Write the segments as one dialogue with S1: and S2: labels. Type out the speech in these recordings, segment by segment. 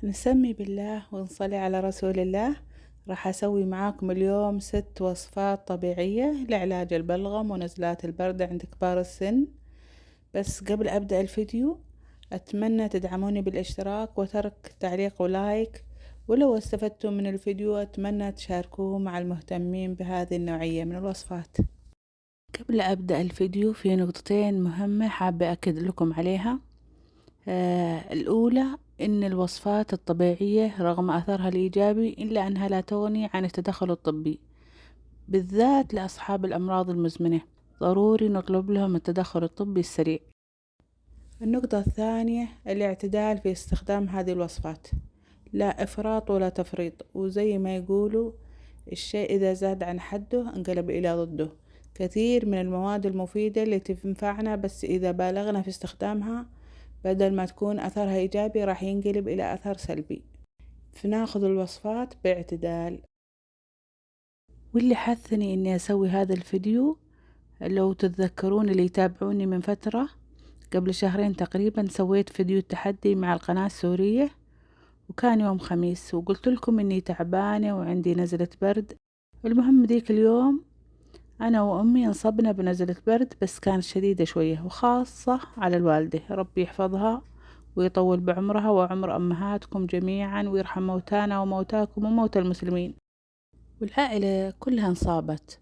S1: نسمي بالله ونصلي على رسول الله. راح أسوي معاكم اليوم 6 وصفات طبيعية لعلاج البلغم ونزلات البرد عند كبار السن. بس قبل أبدأ الفيديو أتمنى تدعموني بالاشتراك وترك تعليق ولايك، ولو استفدتوا من الفيديو أتمنى تشاركوه مع المهتمين بهذه النوعية من الوصفات. قبل أبدأ الفيديو في نقطتين مهمة حابة أكد لكم عليها. الأولى إن الوصفات الطبيعية رغم أثرها الإيجابي إلا أنها لا تغني عن التدخل الطبي، بالذات لأصحاب الأمراض المزمنة ضروري نطلب لهم التدخل الطبي السريع. النقطة الثانية الاعتدال في استخدام هذه الوصفات، لا إفراط ولا تفريط، وزي ما يقولوا الشيء إذا زاد عن حده انقلب إلى ضده. كثير من المواد المفيدة اللي تنفعنا بس إذا بالغنا في استخدامها بدل ما تكون أثرها إيجابي راح ينقلب إلى أثر سلبي، فناخذ الوصفات باعتدال. واللي حثني إني أسوي هذا الفيديو، لو تتذكرون اللي يتابعوني من فترة قبل شهرين تقريبا سويت فيديو تحدي مع القناة السورية، وكان يوم خميس، وقلت لكم إني تعبانة وعندي نزلة برد. المهم ذيك اليوم أنا وأمي انصبنا بنزلة برد، بس كانت شديدة شوية وخاصة على الوالدة، ربي يحفظها ويطول بعمرها وعمر أمهاتكم جميعا ويرحم موتانا وموتاكم وموتى المسلمين. والعائلة كلها انصابت،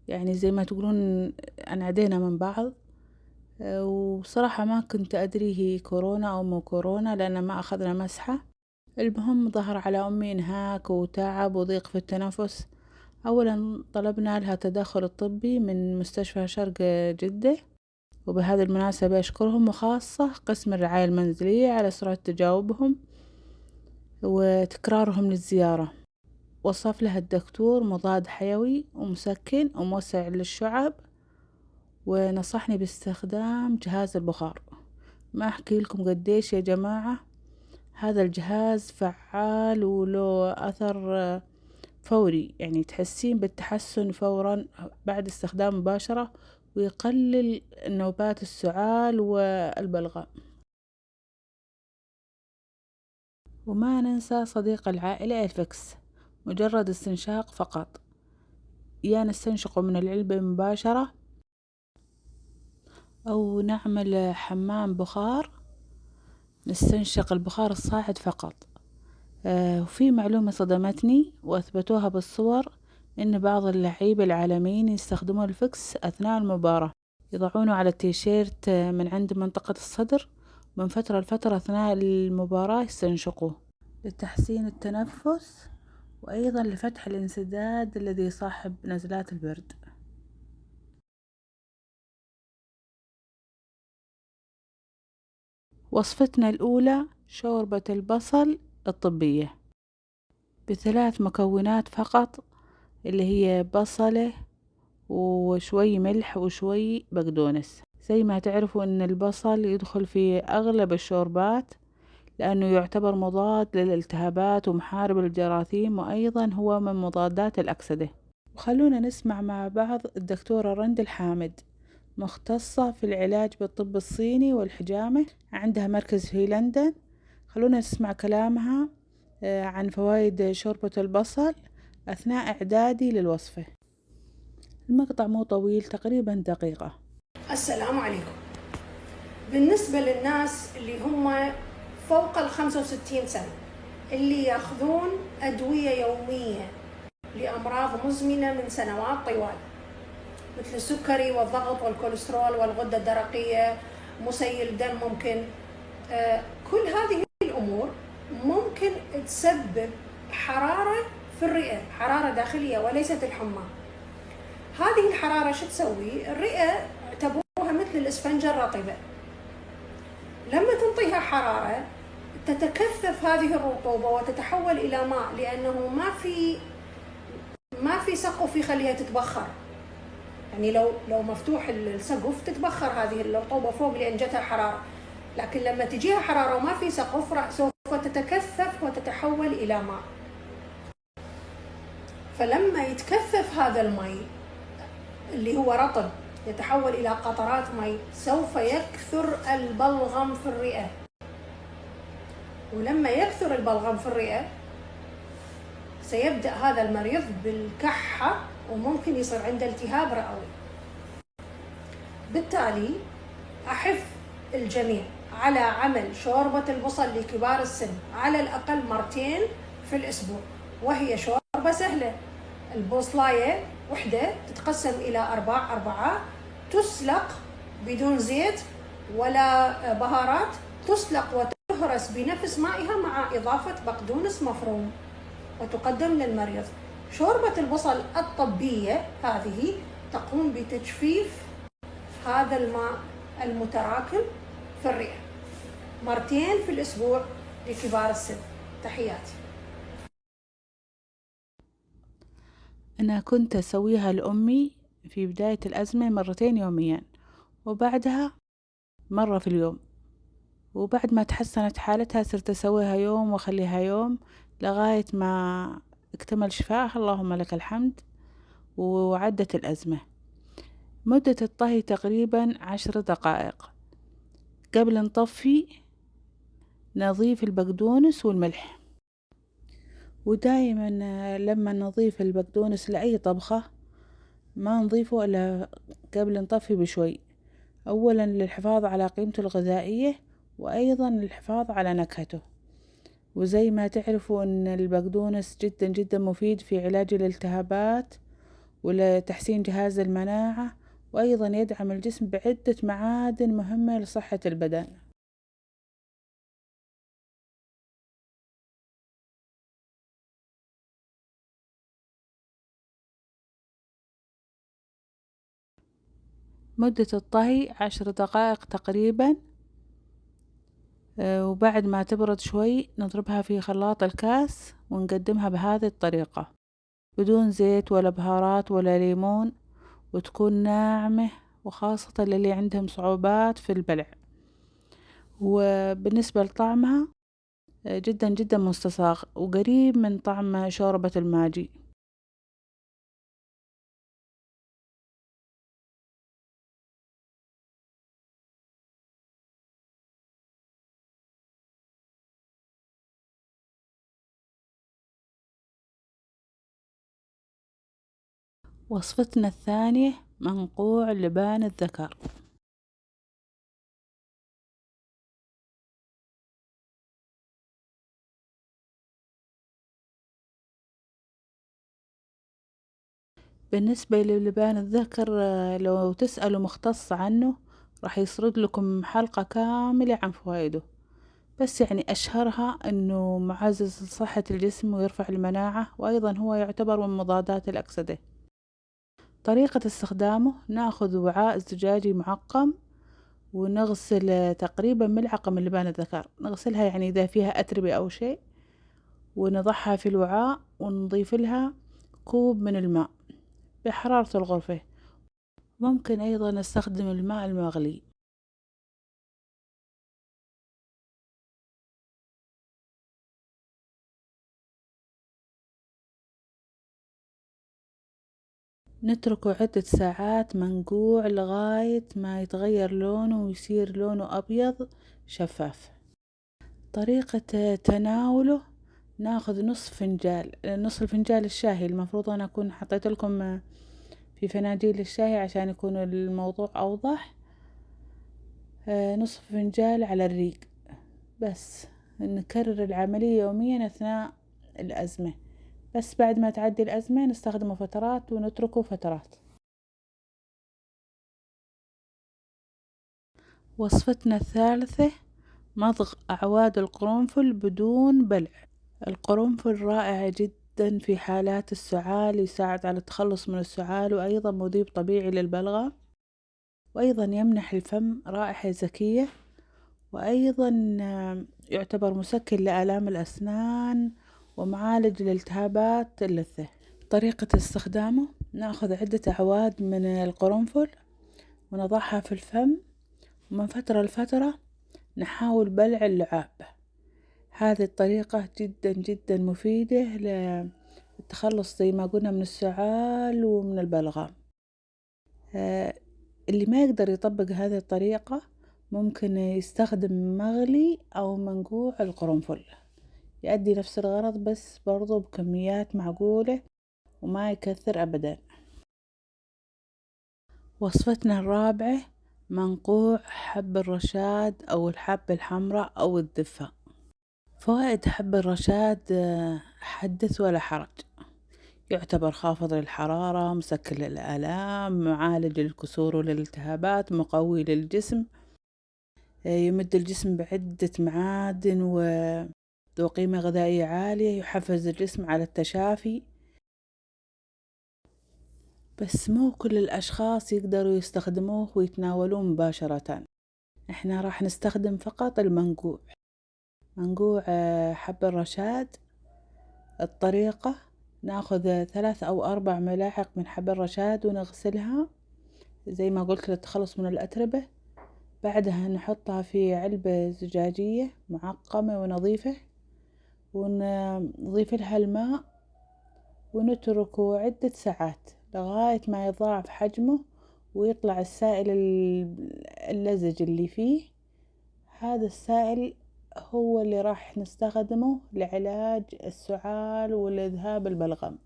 S1: يعني زي ما تقولون انعدينا من بعض. وصراحة ما كنت أدري هي كورونا أو مو كورونا لأن ما أخذنا مسحة. المهم ظهر على أمي إنهاك وتعب وضيق في التنفس. أولا طلبنا لها تدخل الطبي من مستشفى شرق جدة، وبهذه المناسبة أشكرهم وخاصة قسم الرعاية المنزلية على سرعة تجاوبهم وتكرارهم للزيارة. وصف لها الدكتور مضاد حيوي ومسكن وموسع للشعب، ونصحني باستخدام جهاز البخار. ما أحكي لكم قديش يا جماعة هذا الجهاز فعال وله أثر فوري، يعني تحسين بالتحسن فورا بعد استخدام مباشرة، ويقلل نوبات السعال والبلغم. وما ننسى صديق العائلة الفكس، مجرد استنشاق فقط، يا نستنشقه من العلبة مباشرة أو نعمل حمام بخار نستنشق البخار الصاعد فقط. وفي معلومة صدمتني وأثبتوها بالصور، إن بعض اللعيبة العالميين يستخدمون الفكس أثناء المباراة، يضعونه على التيشيرت من عند منطقة الصدر، من فترة لفترة أثناء المباراة يستنشقوه لتحسين التنفس، وأيضا لفتح الانسداد الذي يصاحب نزلات البرد. وصفتنا الأولى شوربة البصل الطبية ب3 مكونات فقط، اللي هي بصلة وشوي ملح وشوي بقدونس. زي ما تعرفوا ان البصل يدخل في اغلب الشوربات لانه يعتبر مضاد للالتهابات ومحارب للجراثيم، وايضا هو من مضادات الاكسدة. وخلونا نسمع مع بعض الدكتورة رند الحامد، مختصة في العلاج بالطب الصيني والحجامة، عندها مركز في لندن. خلونا نسمع كلامها عن فوائد شوربة البصل أثناء إعدادي للوصفة. المقطع مو طويل، تقريبا دقيقة.
S2: السلام عليكم. بالنسبة للناس اللي هم فوق 65 سنة اللي ياخذون أدوية يومية لأمراض مزمنة من سنوات طوال، مثل السكري والضغط والكوليسترول والغدة الدرقية، مسيل دم ممكن، كل هذه الأمور ممكن تسبب حرارة في الرئة، حرارة داخلية وليست الحمى. هذه الحرارة شو تسوي؟ الرئة اعتبروها مثل الإسفنجة الرطبة، لما تنطيها حرارة تتكثف هذه الرطوبة وتتحول إلى ماء، لأنه ما في سقف يخليها تتبخر. يعني لو مفتوح السقف تتبخر هذه الرطوبة فوق لأن جتها حرارة، لكن لما تجيها حرارة وما في سقف سوف تتكثف وتتحول إلى ماء. فلما يتكثف هذا الماء اللي هو رطب يتحول إلى قطرات ماء، سوف يكثر البلغم في الرئة. ولما يكثر البلغم في الرئة سيبدأ هذا المريض بالكحة وممكن يصير عنده التهاب رئوي. بالتالي أحث الجميع على عمل شوربة البصل لكبار السن على الأقل مرتين في الأسبوع، وهي شوربة سهلة. البصلاية وحدة تتقسم إلى أرباع، تسلق بدون زيت ولا بهارات، تسلق وتهرس بنفس مائها مع إضافة بقدونس مفروم وتقدم للمريض. شوربة البصل الطبية هذه تقوم بتجفيف هذا الماء المتراكم في الرئة مرتين في الأسبوع لكبار السن. تحياتي.
S1: أنا كنت أسويها لأمي في بداية الأزمة مرتين يوميا، وبعدها مرة في اليوم، وبعد ما تحسنت حالتها صرت أسويها يوم وأخليها يوم لغاية ما اكتمل شفائها، اللهم لك الحمد، وعدت الأزمة. مدة الطهي تقريبا 10 دقائق. قبل نطفي نضيف البقدونس والملح، ودايما لما نضيف البقدونس لأي طبخة ما نضيفه إلا قبل نطفي بشوي، أولا للحفاظ على قيمته الغذائية، وأيضا للحفاظ على نكهته. وزي ما تعرفوا أن البقدونس جدا جدا مفيد في علاج الالتهابات ولتحسين جهاز المناعة، وأيضا يدعم الجسم بعدة معادن مهمة لصحة البدن. مدة الطهي 10 دقائق تقريبا، وبعد ما تبرد شوي نضربها في خلاط الكاس ونقدمها بهذه الطريقة بدون زيت ولا بهارات ولا ليمون، وتكون ناعمة، وخاصة للي عندهم صعوبات في البلع. وبالنسبة لطعمها جدا جدا مستصاغ وقريب من طعم شوربة الماجي. وصفتنا الثانية منقوع لبان الذكر. بالنسبة للبان الذكر لو تسألوا مختص عنه راح يسرد لكم حلقة كاملة عن فوائده، بس يعني أشهرها أنه معزز لصحة الجسم ويرفع المناعة، وأيضا هو يعتبر من مضادات الأكسدة. طريقة استخدامه: نأخذ وعاء زجاجي معقم ونغسل تقريبا ملعقة من لبان الذكر، نغسلها يعني إذا فيها أتربة أو شيء، ونضعها في الوعاء ونضيف لها كوب من الماء بحرارة الغرفة. ممكن أيضا نستخدم الماء المغلي. نتركه عدة ساعات منقوع لغاية ما يتغير لونه ويصير لونه أبيض شفاف. طريقة تناوله: ناخذ نصف الفنجال الشاهي، المفروض أنا أكون حطيت لكم في فناجيل الشاي عشان يكون الموضوع أوضح. نصف فنجال على الريق، بس نكرر العملية يوميا أثناء الأزمة، بس بعد ما تعدي الأزمة نستخدمه فترات ونتركه فترات. وصفتنا الثالثة: مضغ أعواد القرنفل بدون بلع. القرنفل رائع جدا في حالات السعال، يساعد على التخلص من السعال، وأيضا مذيب طبيعي للبلغم، وأيضا يمنح الفم رائحة زكية، وأيضا يعتبر مسكن لآلام الأسنان ومعالج لالتهابات اللثة. طريقة استخدامه: نأخذ عدة أعواد من القرنفل ونضعها في الفم، ومن فترة لفترة نحاول بلع اللعاب. هذه الطريقة جدا جدا مفيدة للتخلص زي ما قلنا من السعال ومن البلغم. اللي ما يقدر يطبق هذه الطريقة ممكن يستخدم مغلي أو منقوع القرنفل، يؤدي نفس الغرض بس برضو بكميات معقولة وما يكثر أبدا. وصفتنا الرابعة منقوع حب الرشاد أو الحبة الحمراء أو الدفة. فوائد حب الرشاد حدث ولا حرج، يعتبر خافض للحرارة، مسكن للآلام، معالج للكسور والالتهابات، مقوي للجسم، يمد الجسم بعدة معادن وذو قيمة غذائية عالية، يحفز الجسم على التشافي. بس مو كل الأشخاص يقدروا يستخدموه ويتناولوه مباشرة، احنا راح نستخدم فقط المنقوع، منقوع حب الرشاد. الطريقة: ناخذ 3 أو 4 ملاعق من حب الرشاد ونغسلها زي ما قلت للتخلص من الأتربة. بعدها نحطها في علبة زجاجية معقمة ونظيفة، ونضيف لها الماء ونتركه عدة ساعات لغاية ما يضاعف حجمه ويطلع السائل اللزج اللي فيه. هذا السائل هو اللي راح نستخدمه لعلاج السعال والإذهاب البلغم.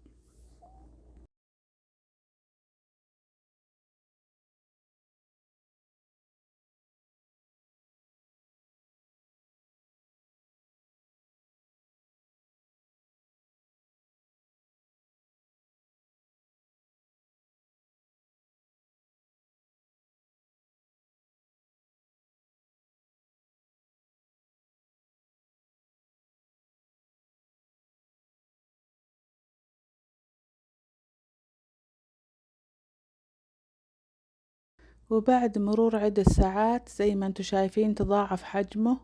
S1: وبعد مرور عدة ساعات زي ما انتوا شايفين تضاعف حجمه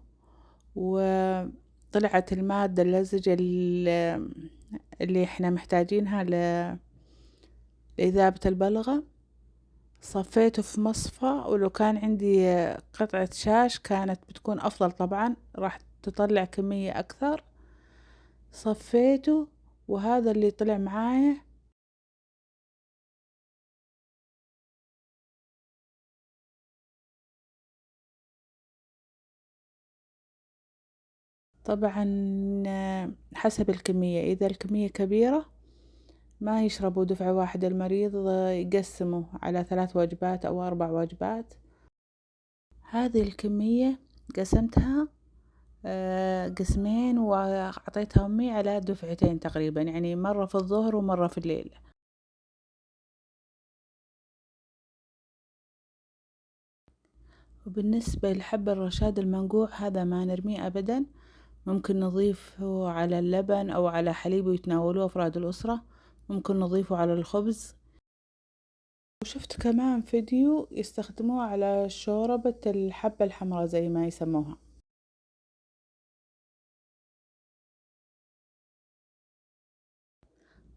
S1: وطلعت المادة اللزجة اللي احنا محتاجينها لإذابة البلغم. صفيته في مصفى، ولو كان عندي قطعة شاش كانت بتكون أفضل، طبعا راح تطلع كمية أكثر. صفيته وهذا اللي طلع معايا. طبعا حسب الكمية، إذا الكمية كبيرة ما يشربوا دفعة واحدة، المريض يقسموا على 3 وجبات أو 4 وجبات. هذه الكمية قسمتها قسمين وأعطيتها أمي على دفعتين تقريبا، يعني مرة في الظهر ومرة في الليل. وبالنسبة لحب الرشاد المنقوع هذا ما نرميه أبدا، ممكن نضيفه على اللبن أو على حليب ويتناولوه أفراد الأسرة، ممكن نضيفه على الخبز. وشفت كمان فيديو يستخدموه على شوربة الحبة الحمراء زي ما يسموها.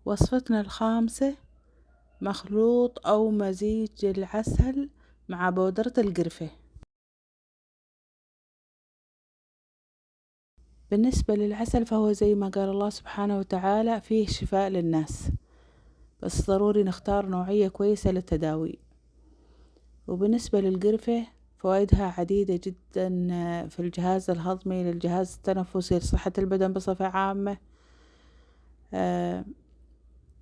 S1: وصفتنا الخامسة مخلوط أو مزيج العسل مع بودرة القرفة. بالنسبة للعسل فهو زي ما قال الله سبحانه وتعالى فيه شفاء للناس، بس ضروري نختار نوعية كويسة للتداوي. وبالنسبة للقرفة فوائدها عديدة جدا في الجهاز الهضمي، للجهاز التنفسي، لصحة البدن بصفة عامة.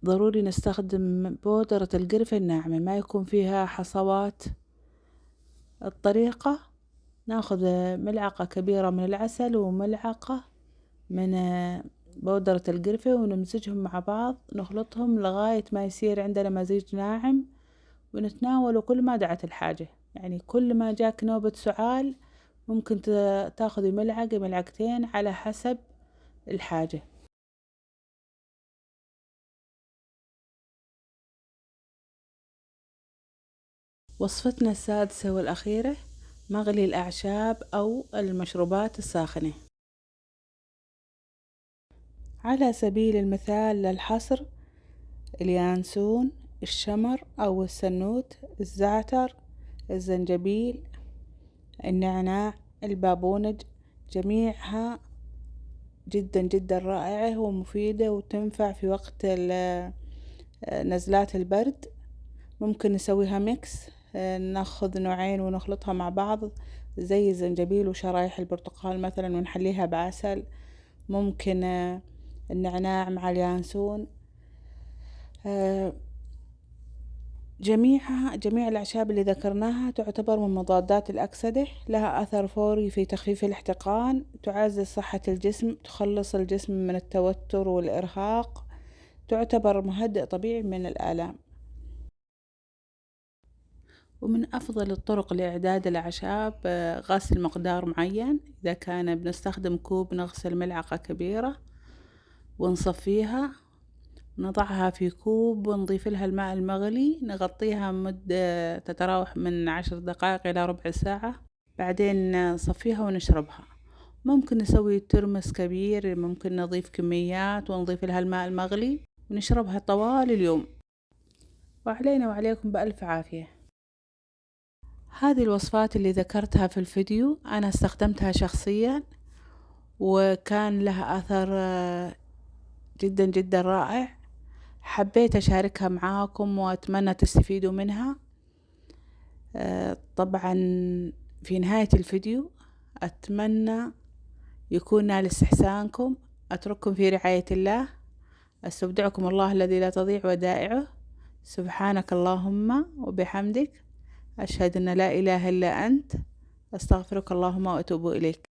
S1: ضروري نستخدم بودرة القرفة الناعمة ما يكون فيها حصوات. الطريقة: ناخذ ملعقة كبيرة من العسل وملعقة من بودرة القرفة ونمزجهم مع بعض، نخلطهم لغاية ما يصير عندنا مزيج ناعم، ونتناوله كل ما دعت الحاجة. يعني كل ما جاك نوبة سعال ممكن تاخذي ملعقة ملعقتين على حسب الحاجة. وصفتنا السادسة والأخيرة مغلي الأعشاب أو المشروبات الساخنة. على سبيل المثال للحصر: اليانسون، الشمر أو السنوت، الزعتر، الزنجبيل، النعناع، البابونج، جميعها جدا جدا رائعة ومفيدة وتنفع في وقت نزلات البرد. ممكن نسويها ميكس، ناخذ نوعين ونخلطها مع بعض زي الزنجبيل وشرايح البرتقال مثلا ونحليها بعسل. ممكن النعناع مع اليانسون. جميع الأعشاب اللي ذكرناها تعتبر من مضادات الأكسدة، لها أثر فوري في تخفيف الاحتقان، تعزز صحة الجسم، تخلص الجسم من التوتر والإرهاق، تعتبر مهدئ طبيعي من الآلام. ومن أفضل الطرق لإعداد الأعشاب غسل مقدار معين. إذا كان بنستخدم كوب نغسل ملعقة كبيرة ونصفيها، نضعها في كوب ونضيف لها الماء المغلي، نغطيها مدة تتراوح من 10 دقائق إلى ربع ساعة، بعدين نصفيها ونشربها. ممكن نسوي ترمس كبير، ممكن نضيف كميات ونضيف لها الماء المغلي ونشربها طوال اليوم. وعلينا وعليكم بألف عافية. هذه الوصفات اللي ذكرتها في الفيديو أنا استخدمتها شخصيا وكان لها أثر جدا جدا رائع. حبيت أشاركها معاكم وأتمنى تستفيدوا منها. طبعا في نهاية الفيديو أتمنى يكون نال استحسانكم. أترككم في رعاية الله. أستودعكم الله الذي لا تضيع ودائعه. سبحانك اللهم وبحمدك، أشهد أن لا إله إلا أنت، أستغفرك اللهم وأتوب إليك.